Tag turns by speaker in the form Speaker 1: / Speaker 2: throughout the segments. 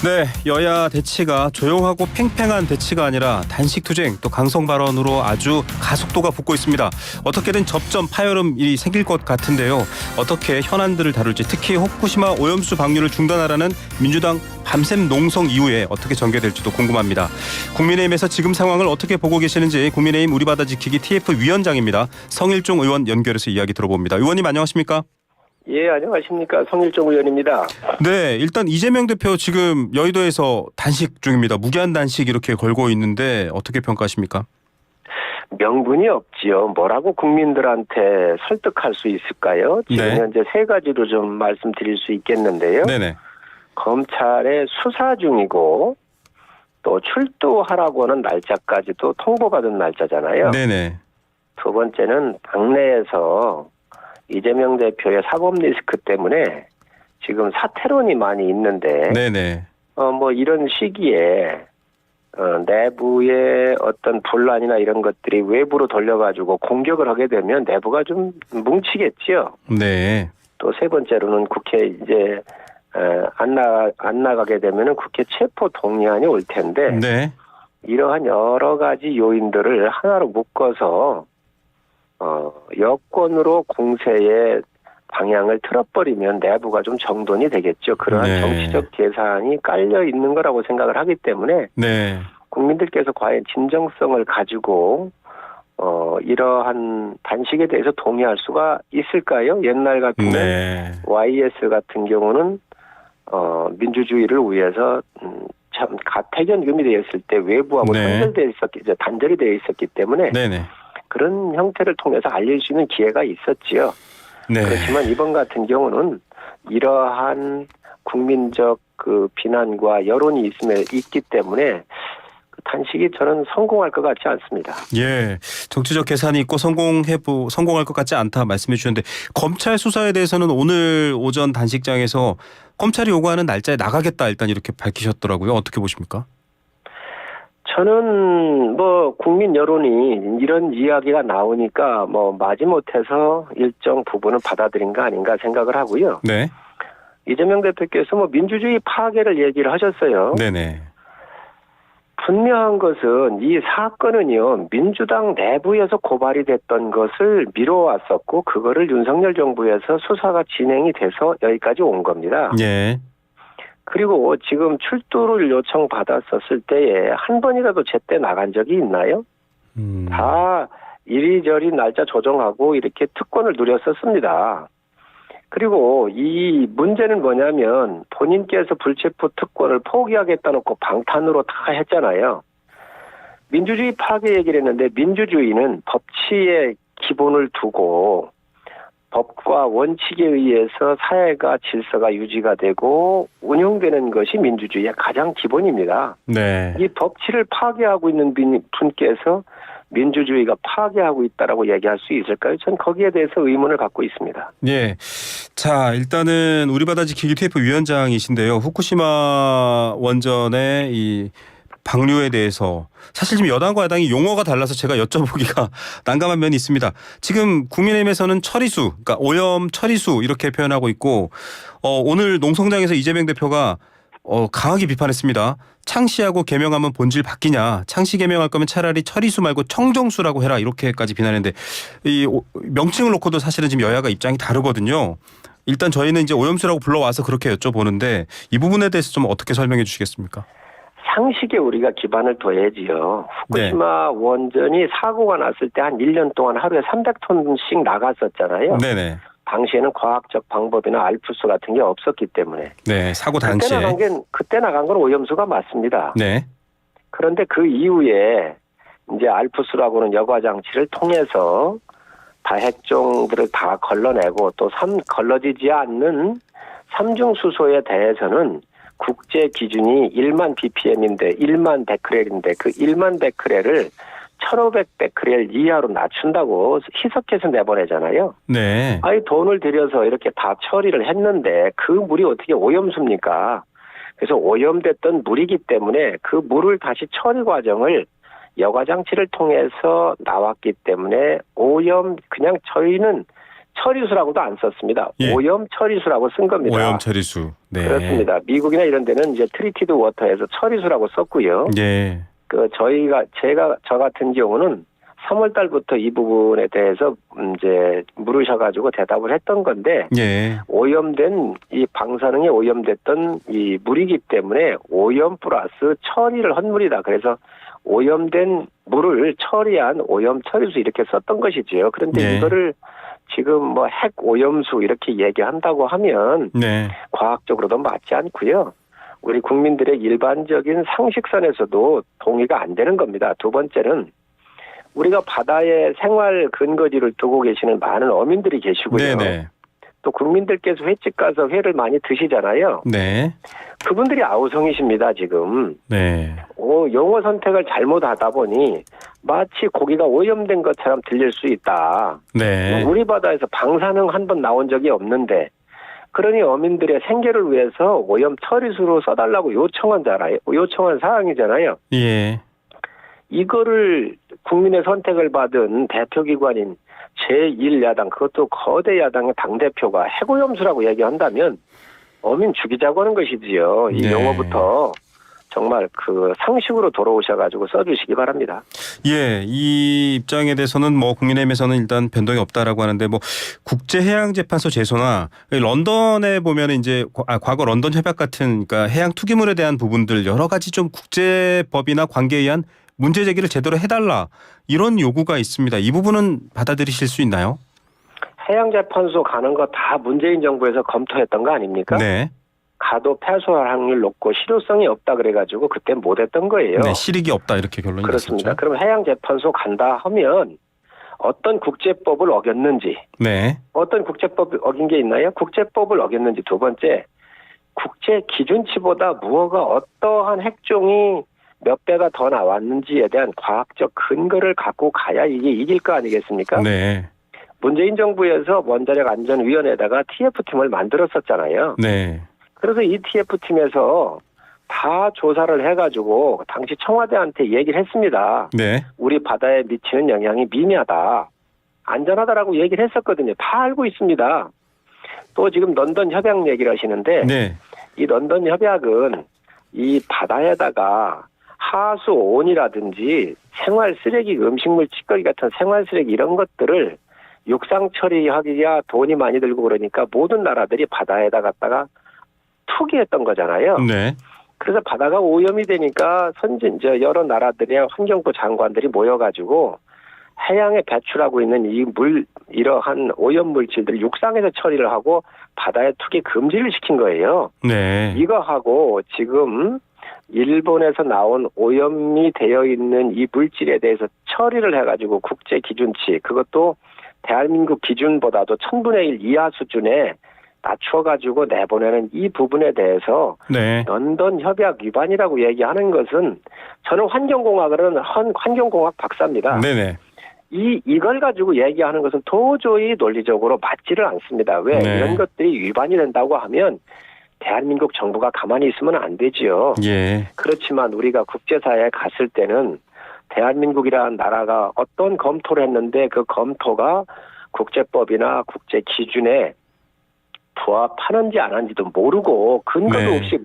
Speaker 1: 네, 여야 대치가 조용하고 팽팽한 대치가 아니라 단식투쟁 또 강성 발언으로 아주 가속도가 붙고 있습니다. 어떻게든 접점 파열음이 생길 것 같은데요. 어떻게 현안들을 다룰지, 특히 후쿠시마 오염수 방류를 중단하라는 민주당 밤샘 농성 이후에 어떻게 전개될지도 궁금합니다. 국민의힘에서 지금 상황을 어떻게 보고 계시는지 국민의힘 우리바다 지키기 TF 위원장입니다. 성일종 의원 연결해서 이야기 들어봅니다. 의원님 안녕하십니까?
Speaker 2: 예, 안녕하십니까. 성일종 의원입니다.
Speaker 1: 네, 일단 이재명 대표 지금 여의도에서 단식 중입니다. 무기한 단식 이렇게 걸고 있는데 어떻게 평가하십니까?
Speaker 2: 명분이 없지요. 뭐라고 국민들한테 설득할 수 있을까요? 지금
Speaker 1: 네.
Speaker 2: 현재 세 가지로 좀 말씀드릴 수 있겠는데요.
Speaker 1: 네네.
Speaker 2: 검찰의 수사 중이고 또 출두하라고 하는 날짜까지도 통보받은 날짜잖아요.
Speaker 1: 네네.
Speaker 2: 두 번째는 당내에서 이재명 대표의 사법 리스크 때문에 지금 사퇴론이 많이 있는데
Speaker 1: 네네.
Speaker 2: 뭐 이런 시기에 내부의 어떤 분란이나 이런 것들이 외부로 돌려가지고 공격을 하게 되면 내부가 좀 뭉치겠지요.
Speaker 1: 네.
Speaker 2: 또 세 번째로는 국회 이제 안 나가게 되면은 국회 체포 동의안이 올 텐데
Speaker 1: 네.
Speaker 2: 이러한 여러 가지 요인들을 하나로 묶어서 여권으로 공세의 방향을 틀어버리면 내부가 좀 정돈이 되겠죠. 그러한
Speaker 1: 네.
Speaker 2: 정치적 계산이 깔려 있는 거라고 생각을 하기 때문에
Speaker 1: 네.
Speaker 2: 국민들께서 과연 진정성을 가지고 이러한 단식에 대해서 동의할 수가 있을까요? 옛날 같으면
Speaker 1: 네.
Speaker 2: YS 같은 경우는 민주주의를 위해서 참 가택연금이 되어 있을 때 외부하고
Speaker 1: 네.
Speaker 2: 단절이 되어 있었기 때문에
Speaker 1: 네네.
Speaker 2: 그런 형태를 통해서 알릴 수 있는 기회가 있었지요.
Speaker 1: 네.
Speaker 2: 그렇지만 이번 같은 경우는 이러한 국민적 그 비난과 여론이 있기 때문에 그 단식이 저는 성공할 것 같지 않습니다.
Speaker 1: 예. 정치적 계산이 있고 성공할 것 같지 않다 말씀해 주셨는데, 검찰 수사에 대해서는 오늘 오전 단식장에서 검찰이 요구하는 날짜에 나가겠다 일단 이렇게 밝히셨더라고요. 어떻게 보십니까?
Speaker 2: 저는 뭐 국민 여론이 이런 이야기가 나오니까 뭐 마지못해서 일정 부분을 받아들인 거 아닌가 생각을 하고요.
Speaker 1: 네.
Speaker 2: 이재명 대표께서 뭐 민주주의 파괴를 얘기를 하셨어요.
Speaker 1: 네네.
Speaker 2: 분명한 것은 이 사건은요, 민주당 내부에서 고발이 됐던 것을 미뤄왔었고 그거를 윤석열 정부에서 수사가 진행이 돼서 여기까지 온 겁니다.
Speaker 1: 예.
Speaker 2: 그리고 지금 출두를 요청받았었을 때에 한 번이라도 제때 나간 적이 있나요? 다 이리저리 날짜 조정하고 이렇게 특권을 누렸었습니다. 그리고 이 문제는 뭐냐면 본인께서 불체포 특권을 포기하겠다 놓고 방탄으로 다 했잖아요. 민주주의 파괴 얘기를 했는데 민주주의는 법치의 기본을 두고 법과 원칙에 의해서 사회가 질서가 유지가 되고 운영되는 것이 민주주의의 가장 기본입니다.
Speaker 1: 네.
Speaker 2: 이 법치를 파괴하고 있는 분께서 민주주의가 파괴하고 있다라고 얘기할 수 있을까요? 전 거기에 대해서 의문을 갖고 있습니다.
Speaker 1: 예. 자, 일단은 우리바다 지키기 TF 위원장이신데요. 후쿠시마 원전의 이 방류에 대해서 사실 지금 여당과 야당이 용어가 달라서 제가 여쭤보기가 난감한 면이 있습니다. 지금 국민의힘에서는 처리수, 그러니까 오염 처리수 이렇게 표현하고 있고, 오늘 농성장에서 이재명 대표가 강하게 비판했습니다. 창시하고 개명하면 본질 바뀌냐. 창시 개명할 거면 차라리 처리수 말고 청정수라고 해라. 이렇게까지 비난했는데 이 명칭을 놓고도 사실은 지금 여야가 입장이 다르거든요. 일단 저희는 이제 오염수라고 불러와서 그렇게 여쭤보는데 이 부분에 대해서 좀 어떻게 설명해 주시겠습니까?
Speaker 2: 상식에 우리가 기반을 둬야지요. 후쿠시마 원전이 사고가 났을 때 한 1년 동안 하루에 300톤씩 나갔었잖아요.
Speaker 1: 네네.
Speaker 2: 당시에는 과학적 방법이나 알프스 같은 게 없었기 때문에.
Speaker 1: 네, 사고 당시에.
Speaker 2: 그때 나간 건 오염수가 맞습니다.
Speaker 1: 네.
Speaker 2: 그런데 그 이후에 이제 알프스라고는 여과 장치를 통해서 다핵종들을 다 걸러내고 또 걸러지지 않는 삼중수소에 대해서는 국제 기준이 1만 ppm인데 1만 베크렐인데 그 1만 베크렐을 1500베크렐 이하로 낮춘다고 희석해서 내보내잖아요.
Speaker 1: 네.
Speaker 2: 아니 돈을 들여서 이렇게 다 처리를 했는데 그 물이 어떻게 오염수입니까? 그래서 오염됐던 물이기 때문에 그 물을 다시 처리 과정을 여과장치를 통해서 나왔기 때문에 오염 그냥 저희는 처리수라고도 안 썼습니다.
Speaker 1: 예.
Speaker 2: 오염 처리수라고 쓴 겁니다.
Speaker 1: 오염 처리수. 네.
Speaker 2: 그렇습니다. 미국이나 이런 데는 이제 트리티드 워터에서 처리수라고 썼고요.
Speaker 1: 예.
Speaker 2: 저 같은 경우는 3월 달부터 이 부분에 대해서 이제 물으셔가지고 대답을 했던 건데,
Speaker 1: 예.
Speaker 2: 오염된 이 방사능에 오염됐던 이 물이기 때문에 오염 플러스 처리를 한 물이다. 그래서 오염된 물을 처리한 오염 처리수 이렇게 썼던 것이지요. 그런데
Speaker 1: 네.
Speaker 2: 이거를 지금 뭐 핵 오염수 이렇게 얘기한다고 하면
Speaker 1: 네.
Speaker 2: 과학적으로도 맞지 않고요. 우리 국민들의 일반적인 상식선에서도 동의가 안 되는 겁니다. 두 번째는 우리가 바다에 생활 근거지를 두고 계시는 많은 어민들이 계시고요.
Speaker 1: 네네.
Speaker 2: 또 국민들께서 횟집 가서 회를 많이 드시잖아요.
Speaker 1: 네.
Speaker 2: 그분들이 아우성이십니다, 지금.
Speaker 1: 네.
Speaker 2: 용어 선택을 잘못하다 보니 마치 고기가 오염된 것처럼 들릴 수 있다.
Speaker 1: 네.
Speaker 2: 우리 바다에서 방사능 한 번 나온 적이 없는데, 그러니 어민들의 생계를 위해서 오염 처리수로 써달라고 요청한 사항이잖아요.
Speaker 1: 예.
Speaker 2: 이거를 국민의 선택을 받은 대표기관인 제1야당, 그것도 거대 야당의 당대표가 핵오염수라고 얘기한다면 어민 죽이자고 하는 것이지요. 이
Speaker 1: 네.
Speaker 2: 용어부터 정말 그 상식으로 돌아오셔가지고 써주시기 바랍니다.
Speaker 1: 예, 이 입장에 대해서는 뭐 국민의힘에서는 일단 변동이 없다라고 하는데 뭐 국제해양재판소 제소나 런던에 보면 이제 과거 런던 협약 같은 그러니까 해양 투기물에 대한 부분들 여러 가지 좀 국제법이나 관계에 의한 문제 제기를 제대로 해달라 이런 요구가 있습니다. 이 부분은 받아들이실 수 있나요?
Speaker 2: 해양재판소 가는 거 다 문재인 정부에서 검토했던 거 아닙니까?
Speaker 1: 네.
Speaker 2: 가도 패소할 확률 높고 실효성이 없다 그래가지고 그때 못했던 거예요.
Speaker 1: 네, 실익이 없다 이렇게 결론이
Speaker 2: 그렇습니다.
Speaker 1: 났었죠.
Speaker 2: 그럼 해양재판소 간다 하면 어떤 국제법을 어겼는지,
Speaker 1: 네.
Speaker 2: 어떤 국제법을 어긴 게 있나요? 국제법을 어겼는지. 두 번째, 국제 기준치보다 무엇가 어떠한 핵종이 몇 배가 더 나왔는지에 대한 과학적 근거를 갖고 가야 이게 이길 거 아니겠습니까?
Speaker 1: 네.
Speaker 2: 문재인 정부에서 원자력 안전위원회에다가 TF팀을 만들었었잖아요.
Speaker 1: 네.
Speaker 2: 그래서 이 TF팀에서 다 조사를 해가지고 당시 청와대한테 얘기를 했습니다.
Speaker 1: 네.
Speaker 2: 우리 바다에 미치는 영향이 미미하다. 안전하다라고 얘기를 했었거든요. 다 알고 있습니다. 또 지금 런던 협약 얘기를 하시는데
Speaker 1: 네.
Speaker 2: 이 런던 협약은 이 바다에다가 하수 온이라든지 생활 쓰레기, 음식물 찌꺼기 같은 생활 쓰레기 이런 것들을 육상 처리하기가 돈이 많이 들고 그러니까 모든 나라들이 바다에다 갖다가 투기했던 거잖아요.
Speaker 1: 네.
Speaker 2: 그래서 바다가 오염이 되니까 여러 나라들의 환경부 장관들이 모여가지고 해양에 배출하고 있는 이러한 오염 물질들을 육상에서 처리를 하고 바다에 투기 금지를 시킨 거예요.
Speaker 1: 네.
Speaker 2: 이거하고 지금 일본에서 나온 오염이 되어 있는 이 물질에 대해서 처리를 해가지고 국제 기준치, 그것도 대한민국 기준보다도 1000분의 1 이하 수준에 낮춰가지고 내보내는 이 부분에 대해서
Speaker 1: 네.
Speaker 2: 런던 협약 위반이라고 얘기하는 것은 저는 환경공학 박사입니다.
Speaker 1: 네네.
Speaker 2: 이걸 가지고 얘기하는 것은 도저히 논리적으로 맞지를 않습니다. 왜?
Speaker 1: 네.
Speaker 2: 이런 것들이 위반이 된다고 하면 대한민국 정부가 가만히 있으면 안 되지요.
Speaker 1: 예.
Speaker 2: 그렇지만 우리가 국제사회에 갔을 때는 대한민국이라는 나라가 어떤 검토를 했는데 그 검토가 국제법이나 국제 기준에 부합하는지 안 하는지도 모르고 근거도
Speaker 1: 네.
Speaker 2: 없이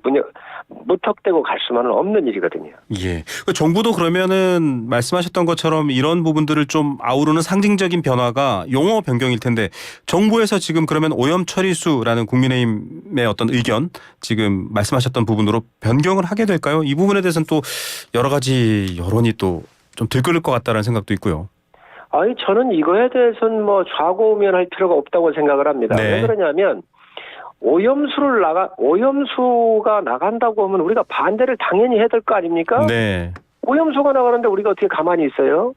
Speaker 2: 무턱대고 갈 수만은 없는 일이거든요.
Speaker 1: 예. 정부도 그러면은 말씀하셨던 것처럼 이런 부분들을 좀 아우르는 상징적인 변화가 용어 변경일 텐데 정부에서 지금 그러면 오염 처리수라는 국민의힘의 어떤 의견 지금 말씀하셨던 부분으로 변경을 하게 될까요? 이 부분에 대해서는 또 여러 가지 여론이 또 좀 들끓을 것 같다는 생각도 있고요.
Speaker 2: 아니 저는 이거에 대해서는 뭐 좌고우면할 필요가 없다고 생각을 합니다.
Speaker 1: 네.
Speaker 2: 왜 그러냐면 오염수가 나간다고 하면 우리가 반대를 당연히 해야 될 거 아닙니까?
Speaker 1: 네.
Speaker 2: 오염수가 나가는데 우리가 어떻게 가만히 있어요?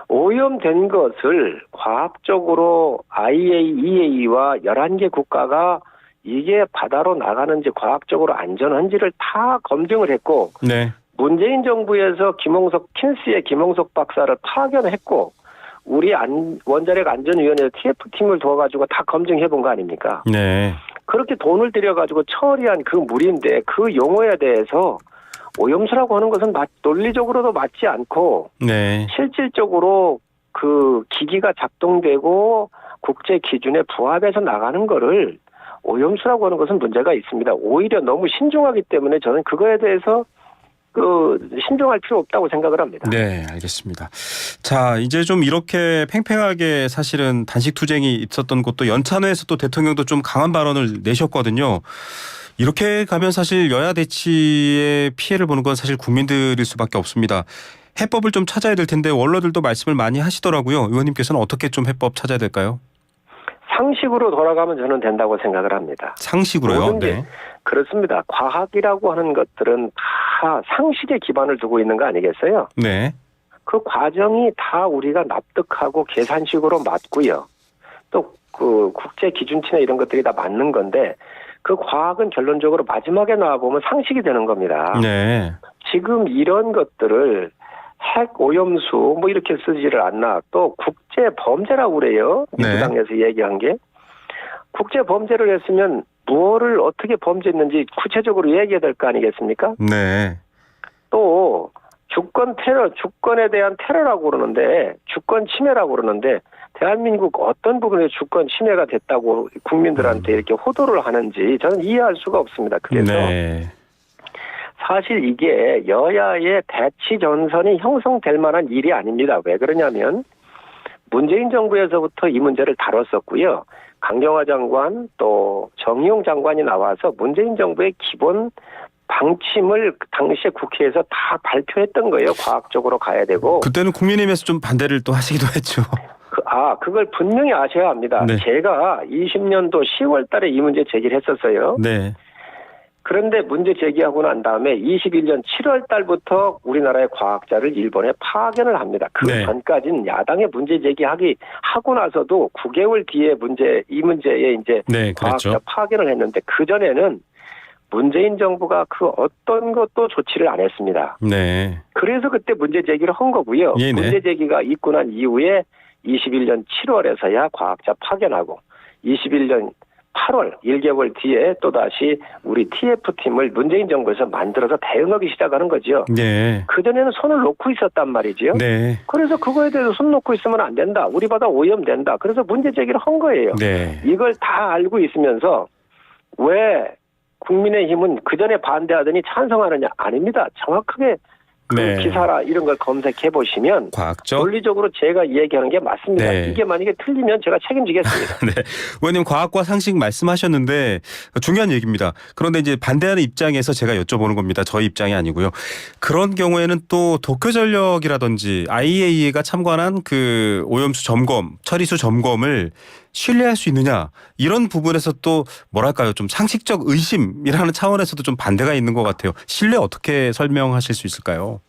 Speaker 2: 오염된 것을 과학적으로 EA와 11개 국가가 이게 바다로 나가는지 과학적으로 안전한지를 다 검증을 했고
Speaker 1: 네.
Speaker 2: 문재인 정부에서 킨스의 김홍석 박사를 파견했고 우리 원자력 안전위원회 TF팀을 두어가지고 다 검증해 본 거 아닙니까?
Speaker 1: 네.
Speaker 2: 그렇게 돈을 들여가지고 처리한 그 물인데 그 용어에 대해서 오염수라고 하는 것은 논리적으로도 맞지 않고
Speaker 1: 네.
Speaker 2: 실질적으로 그 기기가 작동되고 국제 기준에 부합해서 나가는 거를 오염수라고 하는 것은 문제가 있습니다. 오히려 너무 신중하기 때문에 저는 그거에 대해서 신중할 필요 없다고 생각을 합니다.
Speaker 1: 네, 알겠습니다. 자, 이제 좀 이렇게 팽팽하게 사실은 단식 투쟁이 있었던 곳도 연찬회에서 또 대통령도 좀 강한 발언을 내셨거든요. 이렇게 가면 사실 여야 대치의 피해를 보는 건 사실 국민들일 수밖에 없습니다. 해법을 좀 찾아야 될 텐데 원로들도 말씀을 많이 하시더라고요. 의원님께서는 어떻게 좀 해법 찾아야 될까요?
Speaker 2: 상식으로 돌아가면 저는 된다고 생각을 합니다.
Speaker 1: 상식으로요?
Speaker 2: 모든 게
Speaker 1: 네.
Speaker 2: 그렇습니다. 과학이라고 하는 것들은 다 상식에 기반을 두고 있는 거 아니겠어요?
Speaker 1: 네.
Speaker 2: 그 과정이 다 우리가 납득하고 계산식으로 맞고요. 또 그 국제 기준치나 이런 것들이 다 맞는 건데 그 과학은 결론적으로 마지막에 나와보면 상식이 되는 겁니다.
Speaker 1: 네.
Speaker 2: 지금 이런 것들을 핵 오염수 뭐 이렇게 쓰지를 않나. 또 국제 범죄라고 그래요. 민주당에서 얘기한 게. 국제 범죄를 했으면 무엇을 어떻게 범죄했는지 구체적으로 얘기해야 될 거 아니겠습니까?
Speaker 1: 네.
Speaker 2: 또 주권 테러, 주권에 대한 테러라고 그러는데 주권 침해라고 그러는데 대한민국 어떤 부분에 주권 침해가 됐다고 국민들한테 이렇게 호도를 하는지 저는 이해할 수가 없습니다. 그래서
Speaker 1: 네.
Speaker 2: 사실 이게 여야의 대치 전선이 형성될 만한 일이 아닙니다. 왜 그러냐면 문재인 정부에서부터 이 문제를 다뤘었고요. 강경화 장관 또 정의용 장관이 나와서 문재인 정부의 기본 방침을 당시에 국회에서 다 발표했던 거예요. 과학적으로 가야 되고.
Speaker 1: 그때는 국민의힘에서 좀 반대를 또 하시기도 했죠.
Speaker 2: 그걸 분명히 아셔야 합니다.
Speaker 1: 네.
Speaker 2: 제가 20년도 10월 달에 이 문제 제기를 했었어요.
Speaker 1: 네.
Speaker 2: 그런데 문제 제기하고 난 다음에 21년 7월 달부터 우리나라의 과학자를 일본에 파견을 합니다. 그
Speaker 1: 네.
Speaker 2: 전까지는 야당의 문제 하고 나서도 9개월 뒤에 이 문제에 이제
Speaker 1: 네,
Speaker 2: 과학자
Speaker 1: 그랬죠.
Speaker 2: 파견을 했는데 그전에는 문재인 정부가 그 어떤 것도 조치를 안 했습니다.
Speaker 1: 네.
Speaker 2: 그래서 그때 문제 제기를 한 거고요.
Speaker 1: 예, 네.
Speaker 2: 문제 제기가 있고 난 이후에 21년 7월에서야 과학자 파견하고 21년 8월 1개월 뒤에 또다시 우리 TF팀을 문재인 정부에서 만들어서 대응하기 시작하는 거죠.
Speaker 1: 네.
Speaker 2: 그전에는 손을 놓고 있었단 말이죠.
Speaker 1: 네.
Speaker 2: 그래서 그거에 대해서 손 놓고 있으면 안 된다. 우리 바다 오염된다. 그래서 문제 제기를 한 거예요.
Speaker 1: 네.
Speaker 2: 이걸 다 알고 있으면서 왜 국민의힘은 그전에 반대하더니 찬성하느냐? 아닙니다. 정확하게 그
Speaker 1: 네.
Speaker 2: 기사라 이런 걸 검색해 보시면
Speaker 1: 과학적.
Speaker 2: 논리적으로 제가 얘기하는 게 맞습니다.
Speaker 1: 네.
Speaker 2: 이게 만약에 틀리면 제가 책임지겠습니다.
Speaker 1: 네. 의원님 과학과 상식 말씀하셨는데 중요한 얘기입니다. 그런데 이제 반대하는 입장에서 제가 여쭤보는 겁니다. 저희 입장이 아니고요. 그런 경우에는 또 도쿄전력이라든지 IAEA가 참관한 그 오염수 점검, 처리수 점검을 신뢰할 수 있느냐 이런 부분에서 또 뭐랄까요 좀 상식적 의심이라는 차원에서도 좀 반대가 있는 것 같아요. 신뢰 어떻게 설명하실 수 있을까요?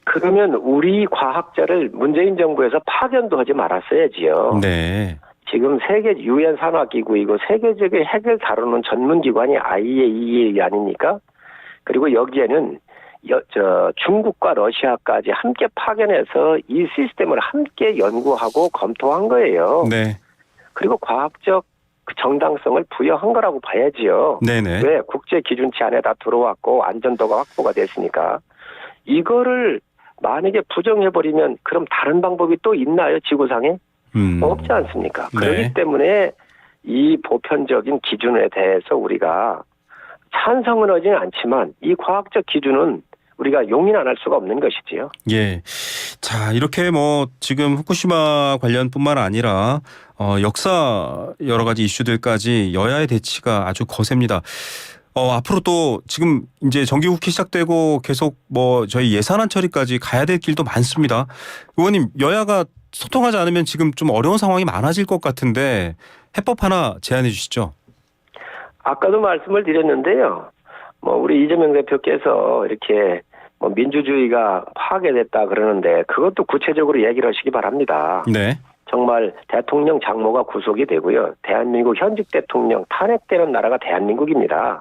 Speaker 2: 그러면 우리 과학자를 문재인 정부에서 파견도 하지 말았어야지요.
Speaker 1: 네.
Speaker 2: 지금 세계 유엔 산하기구이고 세계적인 핵을 다루는 전문기관이 IAEA 아닙니까? 그리고 여기에는 중국과 러시아까지 함께 파견해서 이 시스템을 함께 연구하고 검토한 거예요.
Speaker 1: 네.
Speaker 2: 그리고 과학적 정당성을 부여한 거라고 봐야지요.
Speaker 1: 네네.
Speaker 2: 왜? 국제 기준치 안에 다 들어왔고 안전도가 확보가 됐으니까. 이거를 만약에 부정해버리면 그럼 다른 방법이 또 있나요? 지구상에? 없지 않습니까?
Speaker 1: 네.
Speaker 2: 그렇기 때문에 이 보편적인 기준에 대해서 우리가 찬성은 하지는 않지만 이 과학적 기준은 우리가 용인 안 할 수가 없는 것이지요.
Speaker 1: 예. 자, 이렇게 뭐 지금 후쿠시마 관련뿐만 아니라 역사 여러 가지 이슈들까지 여야의 대치가 아주 거셉니다. 앞으로 또 지금 이제 정기국회 시작되고 계속 뭐 저희 예산안 처리까지 가야 될 길도 많습니다. 의원님, 여야가 소통하지 않으면 지금 좀 어려운 상황이 많아질 것 같은데 해법 하나 제안해 주시죠.
Speaker 2: 아까도 말씀을 드렸는데요. 뭐 우리 이재명 대표께서 이렇게 뭐 민주주의가 파괴됐다 그러는데 그것도 구체적으로 얘기를 하시기 바랍니다.
Speaker 1: 네.
Speaker 2: 정말 대통령 장모가 구속이 되고요. 대한민국 현직 대통령 탄핵되는 나라가 대한민국입니다.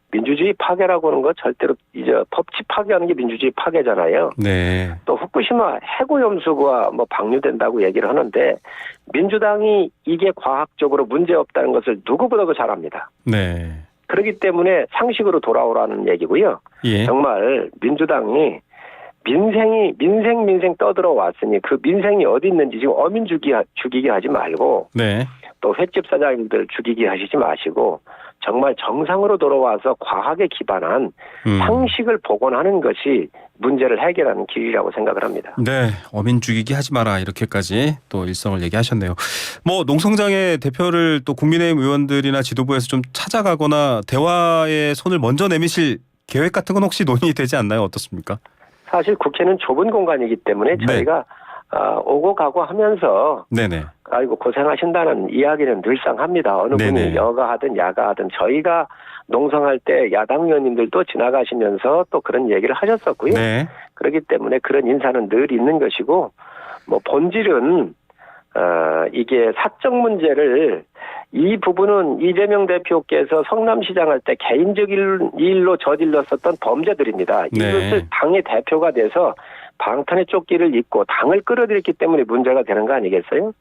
Speaker 2: 민주주의 파괴라고 하는 거 절대로 이제 법치 파괴하는 게 민주주의 파괴잖아요.
Speaker 1: 네.
Speaker 2: 또 후쿠시마 핵오염수가 뭐 방류된다고 얘기를 하는데 민주당이 이게 과학적으로 문제 없다는 것을 누구보다도 잘 압니다.
Speaker 1: 네.
Speaker 2: 그렇기 때문에 상식으로 돌아오라는 얘기고요.
Speaker 1: 예.
Speaker 2: 정말 민주당이 민생 떠들어왔으니 그 민생이 어디 있는지 지금 어민 죽이게 하지 말고
Speaker 1: 네.
Speaker 2: 또 횟집 사장님들 죽이게 하시지 마시고 정말 정상으로 돌아와서 과학에 기반한 상식을 복원하는 것이 문제를 해결하는 길이라고 생각을 합니다.
Speaker 1: 네, 어민 죽이기 하지 마라 이렇게까지 또 일성을 얘기하셨네요. 뭐 농성장의 대표를 또 국민의힘 의원들이나 지도부에서 좀 찾아가거나 대화에 손을 먼저 내미실 계획 같은 건 혹시 논의되지 않나요? 어떻습니까?
Speaker 2: 사실 국회는 좁은 공간이기 때문에 저희가 오고 가고 하면서
Speaker 1: 네네.
Speaker 2: 아이고 고생하신다는 이야기는 늘상 합니다. 어느
Speaker 1: 네네.
Speaker 2: 분이 여가하든 야가하든 저희가 농성할 때 야당 의원님들도 지나가시면서 또 그런 얘기를 하셨었고요.
Speaker 1: 네.
Speaker 2: 그렇기 때문에 그런 인사는 늘 있는 것이고 뭐 본질은 이게 사적 문제를 이 부분은 이재명 대표께서 성남시장 할 때 개인적 일로 저질렀었던 범죄들입니다.
Speaker 1: 네.
Speaker 2: 이것을 당의 대표가 돼서 방탄의 조끼를 입고 당을 끌어들였기 때문에 문제가 되는 거 아니겠어요?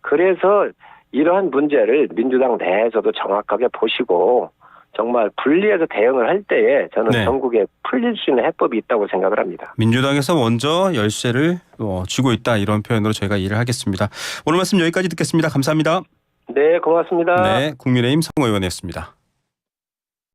Speaker 2: 그래서 이러한 문제를 민주당 내에서도 정확하게 보시고 정말 분리해서 대응을 할 때에 저는
Speaker 1: 네.
Speaker 2: 전국에 풀릴 수 있는 해법이 있다고 생각을 합니다.
Speaker 1: 민주당에서 먼저 열쇠를 쥐고 있다 이런 표현으로 저희가 이해를 하겠습니다. 오늘 말씀 여기까지 듣겠습니다. 감사합니다.
Speaker 2: 네, 고맙습니다.
Speaker 1: 네, 국민의힘 성 의원이었습니다.